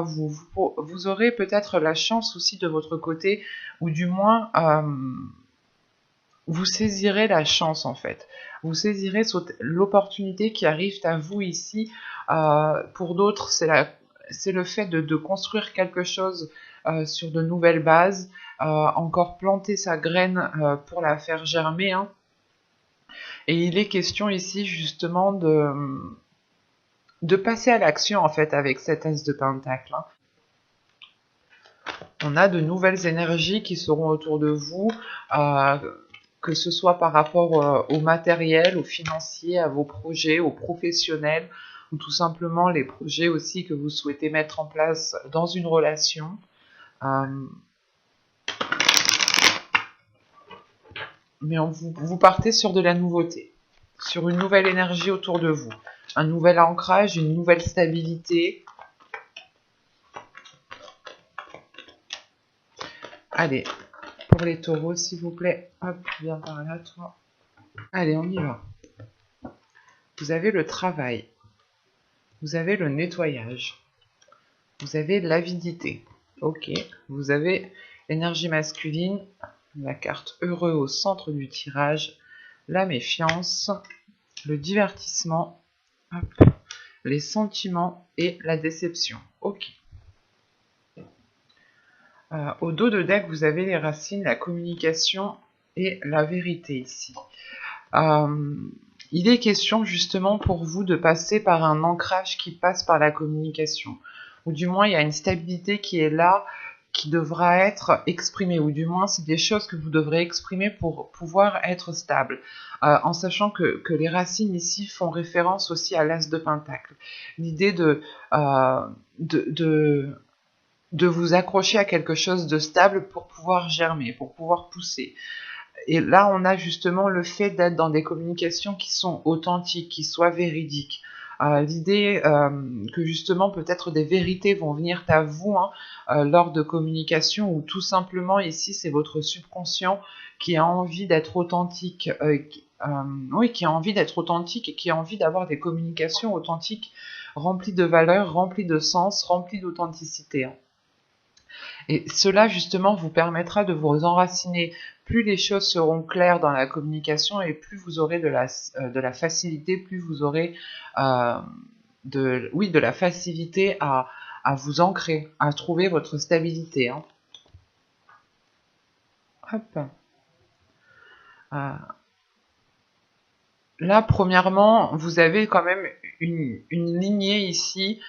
vous aurez peut-être la chance aussi de votre côté, ou du moins vous saisirez la chance en fait. Vous saisirez l'opportunité qui arrive à vous ici. Pour d'autres, c'est le fait de construire quelque chose sur de nouvelles bases, encore planter sa graine pour la faire germer. Hein. Et il est question ici justement de passer à l'action en fait avec cet as de pentacle. Hein. On a de nouvelles énergies qui seront autour de vous, que ce soit par rapport au matériel, au financier, à vos projets, aux professionnels, ou tout simplement les projets aussi que vous souhaitez mettre en place dans une relation. Mais vous partez sur de la nouveauté, sur une nouvelle énergie autour de vous, un nouvel ancrage, une nouvelle stabilité. Allez, pour les taureaux, s'il vous plaît. Hop, viens par là, toi. Allez, on y va. Vous avez le travail. Vous avez le nettoyage. Vous avez l'avidité. Ok. Vous avez l'énergie masculine. La carte heureux au centre du tirage. La méfiance. Le divertissement. Hop. Les sentiments et la déception. Ok. Au dos de deck, vous avez les racines, la communication et la vérité ici. Il est question justement pour vous de passer par un ancrage qui passe par la communication. Ou du moins, il y a une stabilité qui est là, qui devra être exprimée. Ou du moins, c'est des choses que vous devrez exprimer pour pouvoir être stable. En sachant que les racines ici font référence aussi à l'as de pentacle. L'idée de vous accrocher à quelque chose de stable pour pouvoir germer, pour pouvoir pousser. Et là, on a justement le fait d'être dans des communications qui sont authentiques, qui soient véridiques. L'idée que justement peut-être des vérités vont venir à vous lors de communication, ou tout simplement ici c'est votre subconscient qui a envie d'être authentique, qui a envie d'être authentique et qui a envie d'avoir des communications authentiques, remplies de valeurs, remplies de sens, remplies d'authenticité. Hein. Et cela, justement, vous permettra de vous enraciner. Plus les choses seront claires dans la communication et plus vous aurez de la facilité, plus vous aurez de la facilité à vous ancrer, à trouver votre stabilité. Hein. Hop. Là, premièrement, vous avez quand même une lignée ici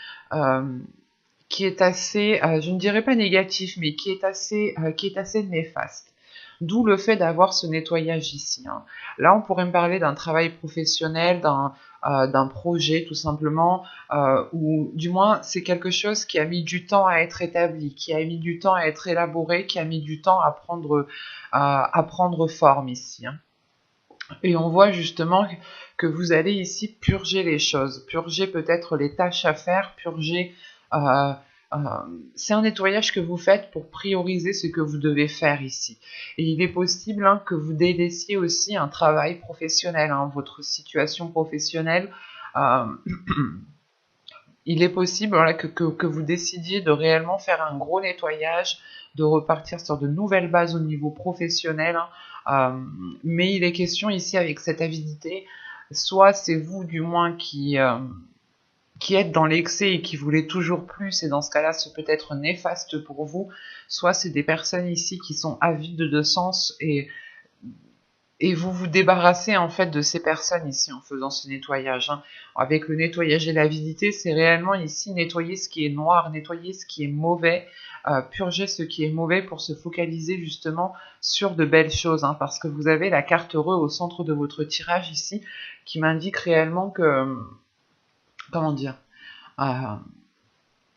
qui est assez, je ne dirais pas négatif, mais qui est assez néfaste. D'où le fait d'avoir ce nettoyage ici. Hein. Là, on pourrait me parler d'un travail professionnel, d'un projet tout simplement, ou du moins c'est quelque chose qui a mis du temps à être établi, qui a mis du temps à être élaboré, qui a mis du temps à prendre forme ici. Hein. Et on voit justement que vous allez ici purger les choses, purger peut-être les tâches à faire, purger... c'est un nettoyage que vous faites pour prioriser ce que vous devez faire ici. Et il est possible que vous délaissiez aussi un travail professionnel, votre situation professionnelle. Il est possible que vous décidiez de réellement faire un gros nettoyage, de repartir sur de nouvelles bases au niveau professionnel. Mais il est question ici avec cette avidité, soit c'est vous du moins qui êtes dans l'excès et qui voulez toujours plus, et dans ce cas-là, c'est peut-être néfaste pour vous, soit c'est des personnes ici qui sont avides de sens et vous vous débarrassez en fait de ces personnes ici en faisant ce nettoyage. Hein. Avec le nettoyage et l'avidité, c'est réellement ici nettoyer ce qui est noir, nettoyer ce qui est mauvais, purger ce qui est mauvais pour se focaliser justement sur de belles choses. Hein, parce que vous avez la carte heureux au centre de votre tirage ici qui m'indique réellement que... Comment dire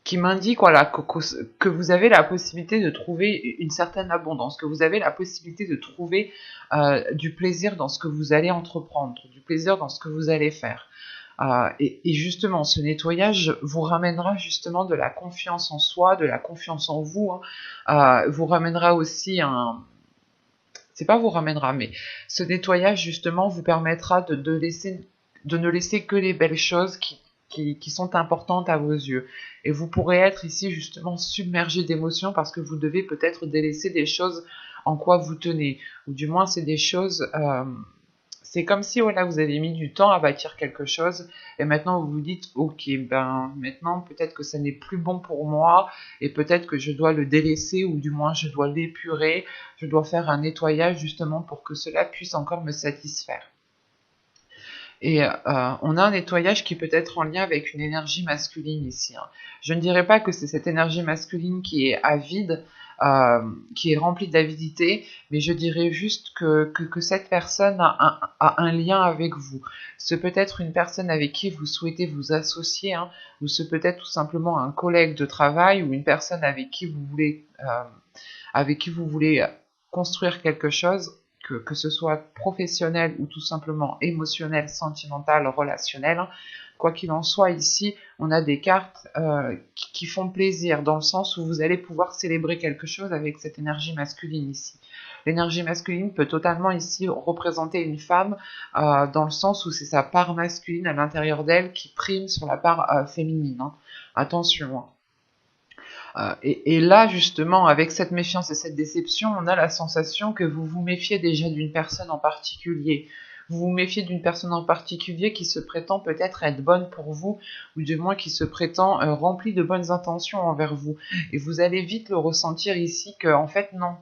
qui m'indique voilà, que vous avez la possibilité de trouver une certaine abondance, que vous avez la possibilité de trouver du plaisir dans ce que vous allez entreprendre, du plaisir dans ce que vous allez faire. Et justement, ce nettoyage vous ramènera justement de la confiance en soi, de la confiance en vous, vous ramènera aussi c'est pas vous ramènera, mais ce nettoyage justement vous permettra de ne laisser que les belles choses qui qui sont importantes à vos yeux. Et vous pourrez être ici justement submergé d'émotions parce que vous devez peut-être délaisser des choses en quoi vous tenez. Ou du moins, c'est des choses... c'est comme si voilà, vous avez mis du temps à bâtir quelque chose et maintenant vous vous dites ok, ben maintenant peut-être que ça n'est plus bon pour moi et peut-être que je dois le délaisser ou du moins je dois l'épurer, je dois faire un nettoyage justement pour que cela puisse encore me satisfaire. Et on a un nettoyage qui peut être en lien avec une énergie masculine ici, hein. Je ne dirais pas que c'est cette énergie masculine qui est avide, qui est remplie d'avidité, mais je dirais juste que cette personne a un lien avec vous. Ce peut être une personne avec qui vous souhaitez vous associer, hein, ou ce peut être tout simplement un collègue de travail ou une personne avec qui vous voulez construire quelque chose, que ce soit professionnel ou tout simplement émotionnel, sentimental, relationnel. Quoi qu'il en soit, ici, on a des cartes qui font plaisir, dans le sens où vous allez pouvoir célébrer quelque chose avec cette énergie masculine ici. L'énergie masculine peut totalement ici représenter une femme, dans le sens où c'est sa part masculine à l'intérieur d'elle qui prime sur la part féminine, hein. Attention, hein. Et là, justement, avec cette méfiance et cette déception, on a la sensation que vous vous méfiez déjà d'une personne en particulier. Vous vous méfiez d'une personne en particulier qui se prétend peut-être être bonne pour vous, ou du moins qui se prétend remplie de bonnes intentions envers vous. Et vous allez vite le ressentir ici que, en fait, non.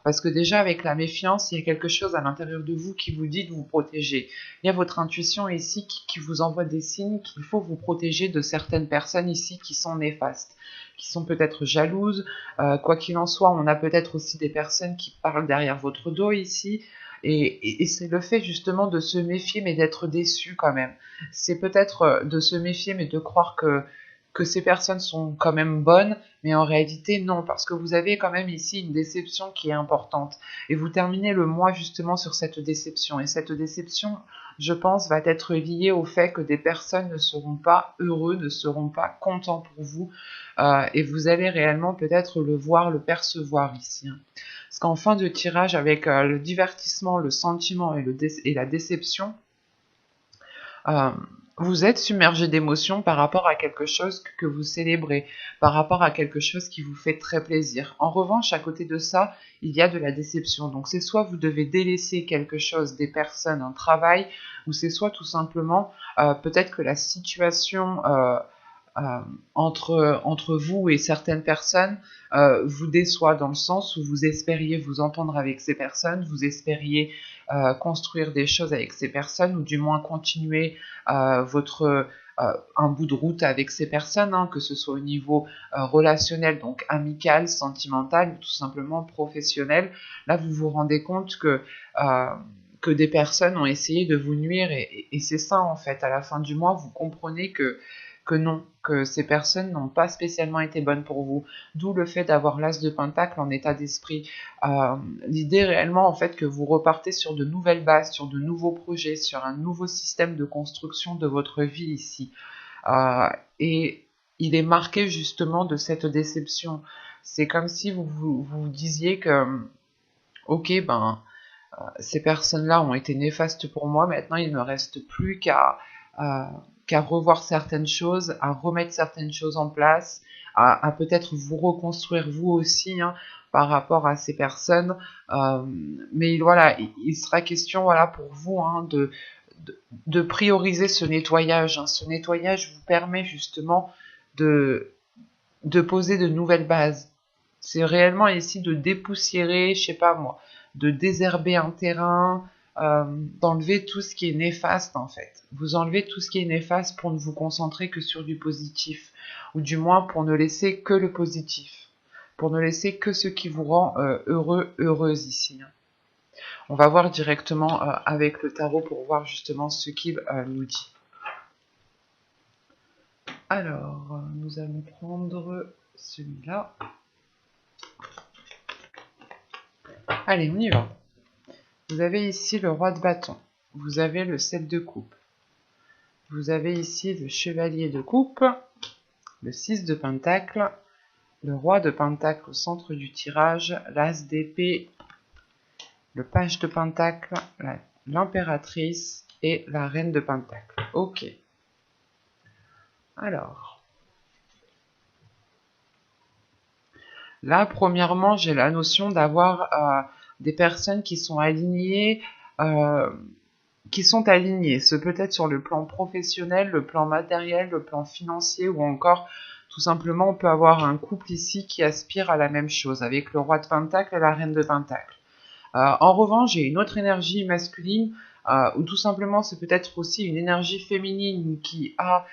Parce que déjà, avec la méfiance, il y a quelque chose à l'intérieur de vous qui vous dit de vous protéger. Il y a votre intuition ici qui vous envoie des signes qu'il faut vous protéger de certaines personnes ici qui sont néfastes, qui sont peut-être jalouses. Quoi qu'il en soit, on a peut-être aussi des personnes qui parlent derrière votre dos ici. Et c'est le fait justement de se méfier mais d'être déçu quand même. C'est peut-être de se méfier mais de croire que ces personnes sont quand même bonnes, mais en réalité non, parce que vous avez quand même ici une déception qui est importante. Et vous terminez le mois justement sur cette déception. Et cette déception, je pense, va être liée au fait que des personnes ne seront pas heureux, ne seront pas contents pour vous, et vous allez réellement peut-être le voir, le percevoir ici, hein. Parce qu'en fin de tirage, avec le divertissement, le sentiment et la déception, euh, vous êtes submergé d'émotions par rapport à quelque chose que vous célébrez, par rapport à quelque chose qui vous fait très plaisir. En revanche, à côté de ça, il y a de la déception. Donc c'est soit vous devez délaisser quelque chose, des personnes, un travail, ou c'est soit tout simplement peut-être que la situation entre vous et certaines personnes vous déçoit, dans le sens où vous espériez vous entendre avec ces personnes, vous espériez construire des choses avec ces personnes, ou du moins continuer un bout de route avec ces personnes, hein, que ce soit au niveau relationnel, donc amical, sentimental, ou tout simplement professionnel. Là, vous vous rendez compte que des personnes ont essayé de vous nuire, et c'est ça en fait. À la fin du mois, vous comprenez que non, que ces personnes n'ont pas spécialement été bonnes pour vous. D'où le fait d'avoir l'as de pentacle en état d'esprit. L'idée réellement, en fait, que vous repartez sur de nouvelles bases, sur de nouveaux projets, sur un nouveau système de construction de votre vie ici. Et il est marqué justement de cette déception. C'est comme si vous disiez que, ok, ben, ces personnes-là ont été néfastes pour moi, maintenant il ne me reste plus qu'à revoir certaines choses, à remettre certaines choses en place, à peut-être vous reconstruire vous aussi, hein, par rapport à ces personnes. Mais voilà, il sera question, voilà, pour vous, hein, de prioriser ce nettoyage, hein. Ce nettoyage vous permet justement de, de poser de nouvelles bases. C'est réellement ici de dépoussiérer, je sais pas moi, de désherber un terrain, d'enlever tout ce qui est néfaste en fait. Vous enlevez tout ce qui est néfaste pour ne vous concentrer que sur du positif, ou du moins pour ne laisser que le positif, pour ne laisser que ce qui vous rend heureux, heureuse ici, hein. On va voir directement avec le tarot pour voir justement ce qu'il nous dit. Alors, nous allons prendre celui-là. Allez, on y va. Vous avez ici le roi de bâton. Vous avez le 7 de coupe. Vous avez ici le chevalier de coupe, le 6 de pentacle, le roi de pentacle au centre du tirage, l'as d'épée, le page de pentacle, l'impératrice et la reine de pentacle. Ok. Alors, là, premièrement, j'ai la notion d'avoir des personnes qui sont alignées, euh, Ce peut être sur le plan professionnel, le plan matériel, le plan financier, ou encore, tout simplement, on peut avoir un couple ici qui aspire à la même chose, avec le roi de Pentacle et la reine de Pentacle. En revanche, j'ai une autre énergie masculine, ou tout simplement c'est peut-être aussi une énergie féminine qui a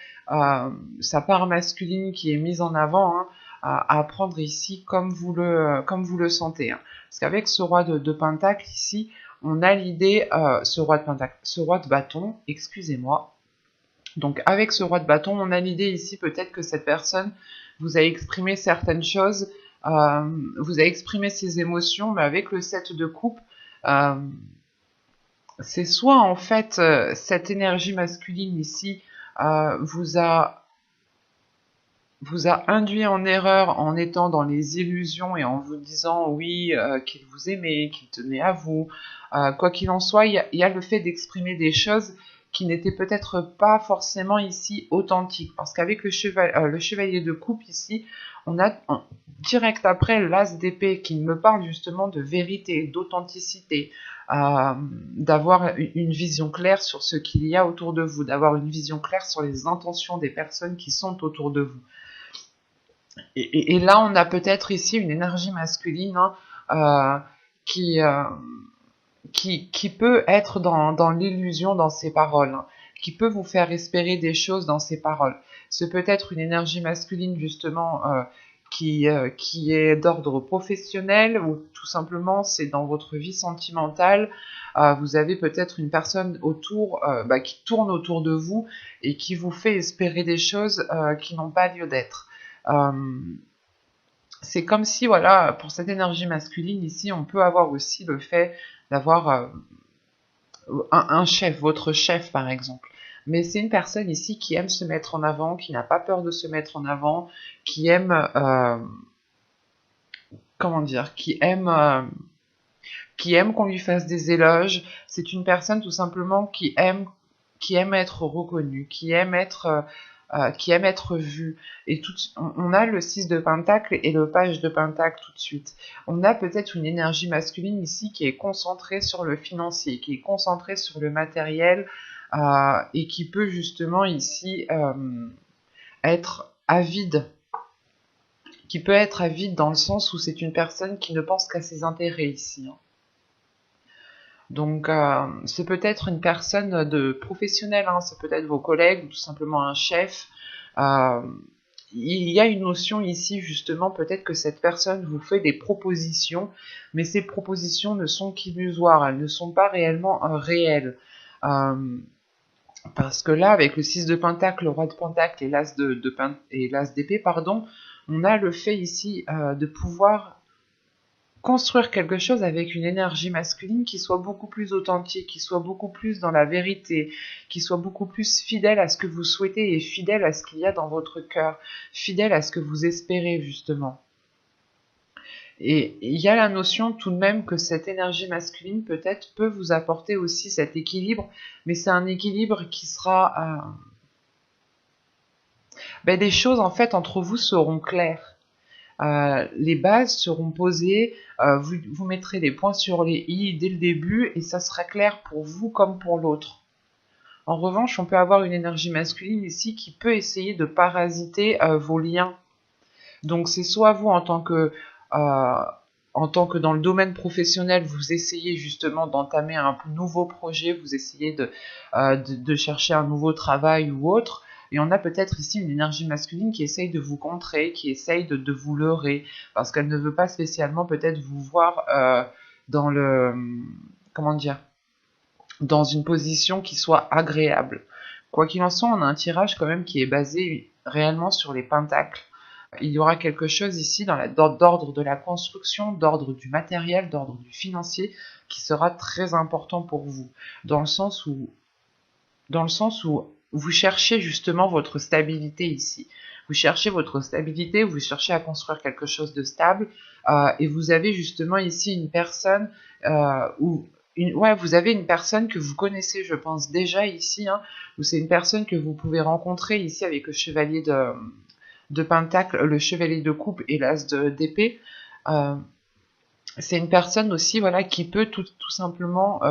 sa part masculine qui est mise en avant, hein, à prendre ici comme vous le sentez. Hein. Parce qu'avec ce roi de Pentacle ici, on a l'idée, ce roi de Pentacle, ce roi de bâton, excusez-moi. Donc avec ce roi de bâton, on a l'idée ici peut-être que cette personne vous a exprimé certaines choses, vous a exprimé ses émotions, mais avec le 7 de coupe, euh, c'est soit en fait cette énergie masculine ici euh, vous a vous a induit en erreur en étant dans les illusions et en vous disant oui qu'il vous aimait, qu'il tenait à vous. Quoi qu'il en soit, il y a le fait d'exprimer des choses qui n'étaient peut-être pas forcément ici authentiques. Parce qu'avec le chevalier de coupe ici, on a direct après l'as d'épée qui me parle justement de vérité, d'authenticité, d'avoir une vision claire sur ce qu'il y a autour de vous, d'avoir une vision claire sur les intentions des personnes qui sont autour de vous. Et là, on a peut-être ici une énergie masculine, hein, euh, qui, euh, qui peut être dans l'illusion dans ses paroles, hein, qui peut vous faire espérer des choses dans ses paroles. C'est peut-être une énergie masculine justement qui est d'ordre professionnel ou tout simplement c'est dans votre vie sentimentale. Vous avez peut-être une personne autour qui tourne autour de vous et qui vous fait espérer des choses qui n'ont pas lieu d'être. Euh, c'est comme si, voilà, pour cette énergie masculine, ici, on peut avoir aussi le fait d'avoir un chef, votre chef par exemple. Mais c'est une personne ici qui aime se mettre en avant, qui n'a pas peur de se mettre en avant, qui aime, comment dire, qui aime qu'on lui fasse des éloges. C'est une personne tout simplement qui aime être reconnue, qui aime être vue. Et on a le 6 de Pentacle et le page de Pentacle tout de suite. On a peut-être une énergie masculine ici qui est concentrée sur le financier, qui est concentrée sur le matériel et qui peut justement ici être avide. Qui peut être avide dans le sens où c'est une personne qui ne pense qu'à ses intérêts ici. Hein. Donc, c'est peut-être une personne de professionnelle, hein, c'est peut-être vos collègues ou tout simplement un chef. Euh, il y a une notion ici, justement, peut-être que cette personne vous fait des propositions, mais ces propositions ne sont qu'illusoires, elles ne sont pas réellement réelles. Euh, Parce que là, avec le 6 de Pentacle, le roi de Pentacle et l'as d'épée, pardon, on a le fait ici de pouvoir construire quelque chose avec une énergie masculine qui soit beaucoup plus authentique, qui soit beaucoup plus dans la vérité, qui soit beaucoup plus fidèle à ce que vous souhaitez et fidèle à ce qu'il y a dans votre cœur, fidèle à ce que vous espérez justement. Et il y a la notion tout de même que cette énergie masculine peut-être peut vous apporter aussi cet équilibre, mais c'est un équilibre qui sera... des choses en fait entre vous seront claires. Les bases seront posées, vous mettrez les points sur les i dès le début et ça sera clair pour vous comme pour l'autre. En revanche, on peut avoir une énergie masculine ici qui peut essayer de parasiter vos liens. Donc c'est soit vous en tant que dans le domaine professionnel, vous essayez justement d'entamer un nouveau projet, vous essayez de chercher un nouveau travail ou autre, et on a peut-être ici une énergie masculine qui essaye de vous contrer, qui essaye de vous leurrer, parce qu'elle ne veut pas spécialement peut-être vous voir dans le... comment dire, dans une position qui soit agréable. Quoi qu'il en soit, on a un tirage quand même qui est basé réellement sur les pentacles. Il y aura quelque chose ici d'ordre de la construction, d'ordre du matériel, d'ordre du financier, qui sera très important pour vous, dans le sens où vous cherchez justement votre stabilité ici. Vous cherchez votre stabilité, vous cherchez à construire quelque chose de stable, et vous avez justement ici une personne ouais, vous avez une personne que vous connaissez, je pense déjà ici, hein, ou c'est une personne que vous pouvez rencontrer ici avec le chevalier de Pentacle, le chevalier de coupe et l'as d'épée. Euh, c'est une personne aussi, voilà, qui peut tout simplement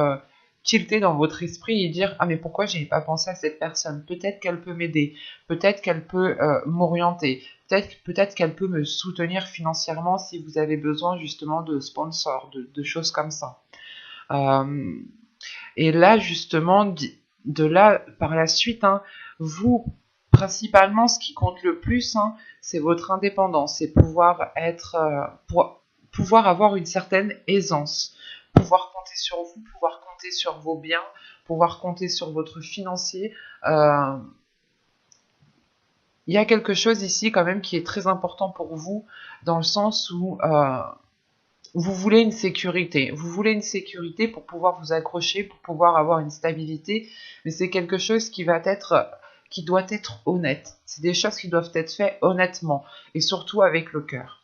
tilter dans votre esprit et dire ah mais pourquoi j'ai pas pensé à cette personne, peut-être qu'elle peut m'aider, peut-être qu'elle peut m'orienter, peut-être qu'elle peut me soutenir financièrement si vous avez besoin justement de sponsors, de choses comme ça. Euh, et là justement de là par la suite, hein, vous principalement ce qui compte le plus, hein, c'est votre indépendance, c'est pouvoir être pouvoir avoir une certaine aisance, pouvoir compter sur vous, pouvoir compter sur vos biens, pouvoir compter sur votre financier. Euh, Il y a quelque chose ici quand même qui est très important pour vous, dans le sens où vous voulez une sécurité. Vous voulez une sécurité pour pouvoir vous accrocher, pour pouvoir avoir une stabilité, mais c'est quelque chose qui doit être honnête. C'est des choses qui doivent être faites honnêtement, et surtout avec le cœur.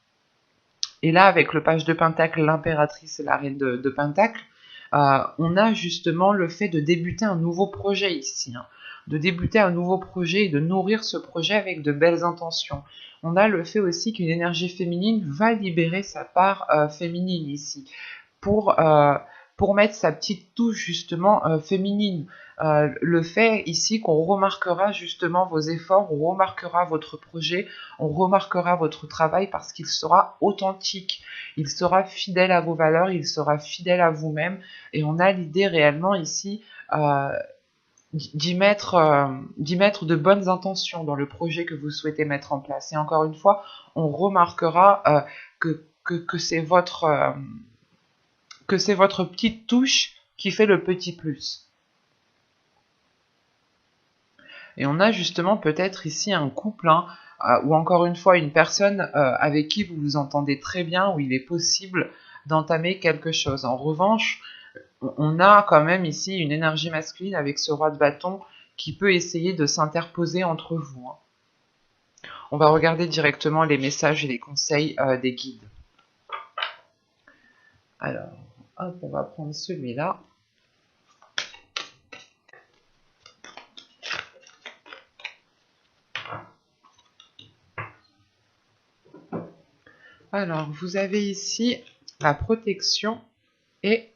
Et là, avec le page de Pentacle, l'impératrice et la reine de Pentacle, on a justement le fait de débuter un nouveau projet ici, hein, de débuter un nouveau projet et de nourrir ce projet avec de belles intentions. On a le fait aussi qu'une énergie féminine va libérer sa part féminine ici pour, euh, pour mettre sa petite touche justement féminine. Le fait ici qu'on remarquera justement vos efforts, on remarquera votre projet, on remarquera votre travail parce qu'il sera authentique, il sera fidèle à vos valeurs, il sera fidèle à vous-même et on a l'idée réellement ici d'y mettre de bonnes intentions dans le projet que vous souhaitez mettre en place. Et encore une fois, on remarquera que c'est votre petite touche qui fait le petit plus. Et on a justement peut-être ici un couple, hein, ou encore une fois une personne avec qui vous vous entendez très bien, où il est possible d'entamer quelque chose. En revanche, on a quand même ici une énergie masculine avec ce roi de bâton qui peut essayer de s'interposer entre vous, hein. On va regarder directement les messages et les conseils des guides. Alors, hop, on va prendre celui-là. Alors, vous avez ici la protection et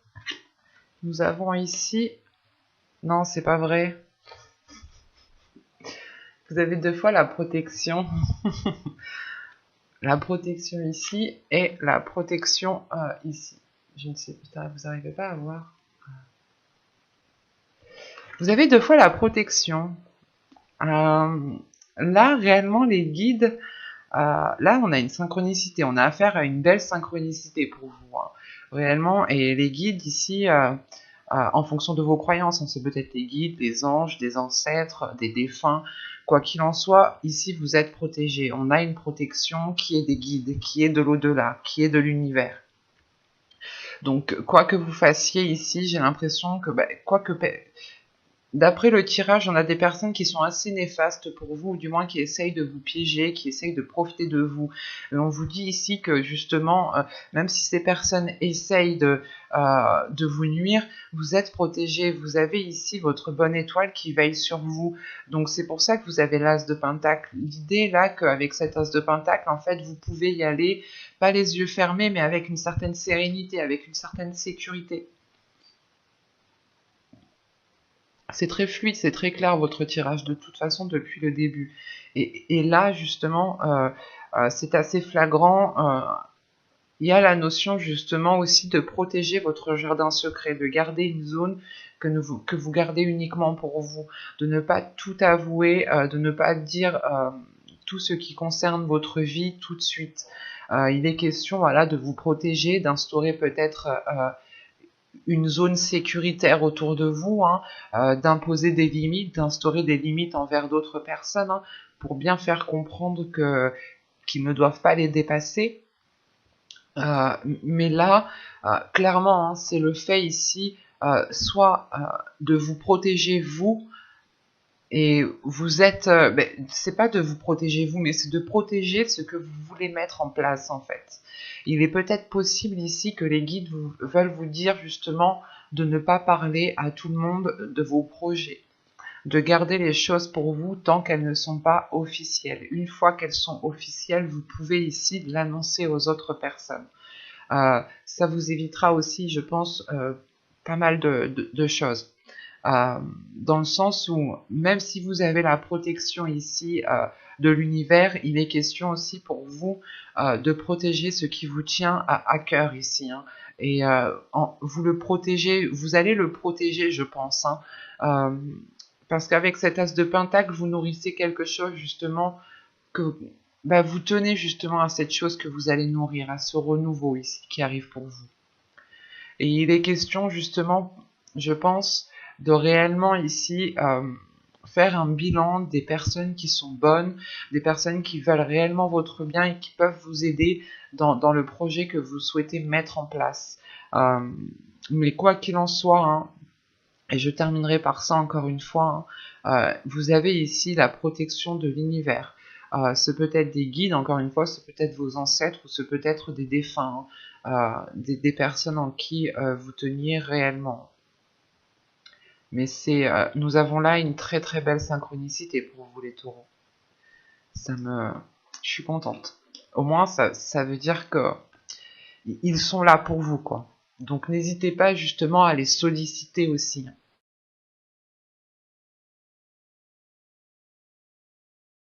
nous avons ici... Non, c'est pas vrai. Vous avez 2 fois la protection. La protection ici et la protection ici. Je ne sais pas, vous n'arrivez pas à voir. Vous avez 2 fois la protection. Là, réellement, les guides... là, on a une synchronicité. On a affaire à une belle synchronicité pour vous, hein, réellement. Et les guides ici... en fonction de vos croyances, on sait peut-être les guides, des anges, des ancêtres, des défunts. Quoi qu'il en soit, ici vous êtes protégés. On a une protection qui est des guides, qui est de l'au-delà, qui est de l'univers. Donc, quoi que vous fassiez ici, j'ai l'impression que, d'après le tirage, on a des personnes qui sont assez néfastes pour vous, ou du moins qui essayent de vous piéger, qui essayent de profiter de vous. Et on vous dit ici que justement, même si ces personnes essayent de vous nuire, vous êtes protégés. Vous avez ici votre bonne étoile qui veille sur vous. Donc c'est pour ça que vous avez l'as de Pentacle. L'idée là qu'avec cet as de Pentacle, en fait, vous pouvez y aller, pas les yeux fermés, mais avec une certaine sérénité, avec une certaine sécurité. C'est très fluide, c'est très clair votre tirage de toute façon depuis le début. Et là, justement, c'est assez flagrant. Il y a la notion justement aussi de protéger votre jardin secret, de garder une zone que vous gardez uniquement pour vous, de ne pas tout avouer, de ne pas dire tout ce qui concerne votre vie tout de suite. Il est question, voilà, de vous protéger, d'instaurer peut-être une zone sécuritaire autour de vous, hein, d'imposer des limites, d'instaurer des limites envers d'autres personnes, hein, pour bien faire comprendre qu'ils ne doivent pas les dépasser. Mais là, clairement, hein, c'est le fait ici, soit de vous protéger vous, et vous êtes, c'est pas de vous protéger vous, mais c'est de protéger ce que vous voulez mettre en place en fait. Il est peut-être possible ici que les guides veulent vous dire justement de ne pas parler à tout le monde de vos projets, de garder les choses pour vous tant qu'elles ne sont pas officielles. Une fois qu'elles sont officielles, vous pouvez ici l'annoncer aux autres personnes. Ça vous évitera aussi, je pense, pas mal de choses. Dans le sens où, même si vous avez la protection ici de l'univers, il est question aussi pour vous de protéger ce qui vous tient à cœur ici. Hein. Et vous le protégez, vous allez le protéger, je pense. Hein. Euh, parce qu'avec cet as de pentacle, vous nourrissez quelque chose justement que bah, vous tenez justement à cette chose que vous allez nourrir, à ce renouveau ici qui arrive pour vous. Et il est question justement, je pense, de réellement ici faire un bilan des personnes qui sont bonnes, des personnes qui veulent réellement votre bien et qui peuvent vous aider dans le projet que vous souhaitez mettre en place. Mais quoi qu'il en soit, hein, et je terminerai par ça encore une fois, hein, vous avez ici la protection de l'univers. Ce peut être des guides, encore une fois, ce peut être vos ancêtres, ou ce peut être des défunts, hein, des personnes en qui vous teniez réellement. Mais nous avons là une très très belle synchronicité pour vous les taureaux. Je suis contente. Au moins, ça veut dire que ils sont là pour vous, quoi. Donc n'hésitez pas justement à les solliciter aussi.